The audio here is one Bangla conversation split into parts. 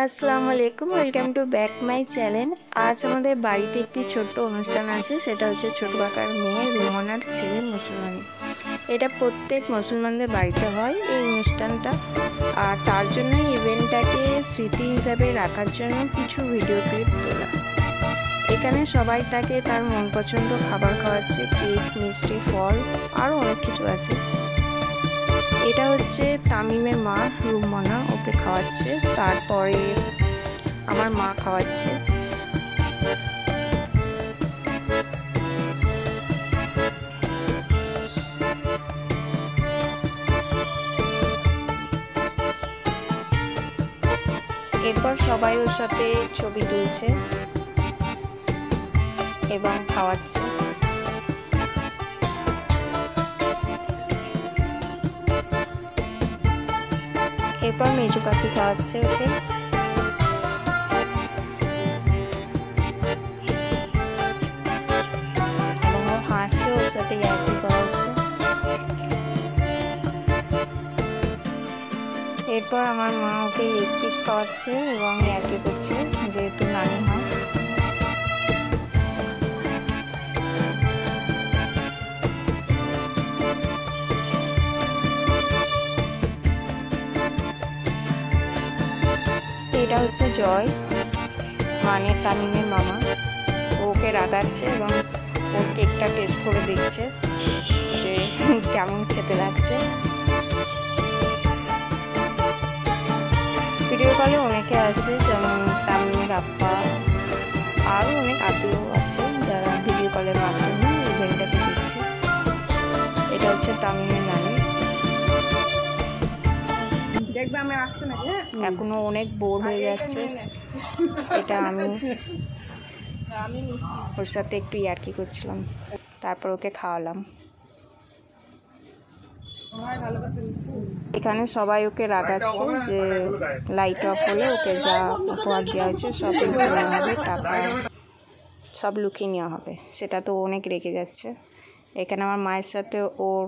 আসসালামু আলাইকুম, welcome to back my channel. আজ আমাদের বাড়িতে একটি ছোট্ট অনুষ্ঠান আছে, সেটা হচ্ছে ছোট কাকার মেয়ে রুমনার ছেলে মুসলমানি। এটা প্রত্যেক মুসলমানদের বাড়িতে হয় এই অনুষ্ঠানটা, আর তার জন্যই ইভেন্টটাকে স্মৃতি হিসাবে রাখার জন্য কিছু ভিডিও ক্লিপ তোলা। এখানে সবাই তাকে তার মন পছন্দ খাবার খাওয়াচ্ছে, কেক, মিষ্টি, ফল, আরও অনেক কিছু আছে। এটা হচ্ছে তামিমের মা রুমনা, ওকে খাওয়াচ্ছে। তারপরে আমার মা খাওয়াচ্ছে। এরপর সবাই ওর সাথে ছবি তুলছে এবং খাওয়াচ্ছে। এরপর মেজু পাখি খাওয়াচ্ছে ওকে। এবং ও হাসছে, ওর সাথে ইয়ার্কি করা হচ্ছে। এরপর আমার মা ওকে লেগ পিস খাওয়াচ্ছে এবং ইয়ার্কি করছে, যেহেতু নানি হয়। এটা হচ্ছে জয়, মানে তামিমের মামা। ওকে রাগাচ্ছে এবং ওর কেকটা টেস্ট করে দেখছে যে কেমন খেতে লাগছে। ভিডিও কলে অনেকে আছে, যেমন তামিমের আব্বা, আরও অনেক আত্মীয় আছে যারা ভিডিও কলের মাধ্যমে ইভেন্টটাকে দেখছে। এটা হচ্ছে তামিমের নানি। এখনো অনেক বোর হয়ে যাচ্ছে। এটা আমি ওর সাথে একটু ইয়ার্কি করছিলাম, তারপর ওকে খাওয়ালাম। এখানে সবাই ওকে রাগাচ্ছে যে লাইট অফ হলে ওকে যা উপহার দেওয়া হয়েছে সব লুকিয়ে নেওয়া হবে, টাকা সব লুকিয়ে নেওয়া হবে। সেটা তো অনেক রেগে যাচ্ছে। এখানে আমার মায়ের সাথে ওর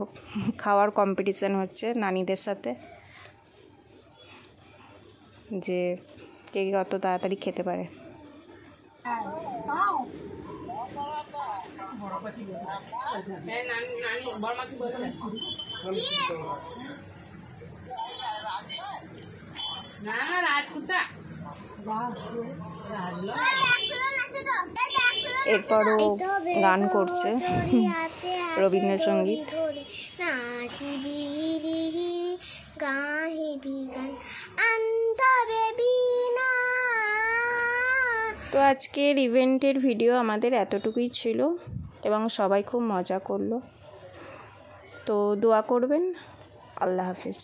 খাওয়ার কম্পিটিশান হচ্ছে নানিদের সাথে, যে কে কত তাড়াতাড়ি খেতে পারে। এরপরও গান করছে রবীন্দ্রসঙ্গীত। তো আজকের ইভেন্টের ভিডিও আমাদের এতটুকুই ছিল এবং সবাই খুব মজা করলো। তো দোয়া করবেন। আল্লাহ হাফিজ।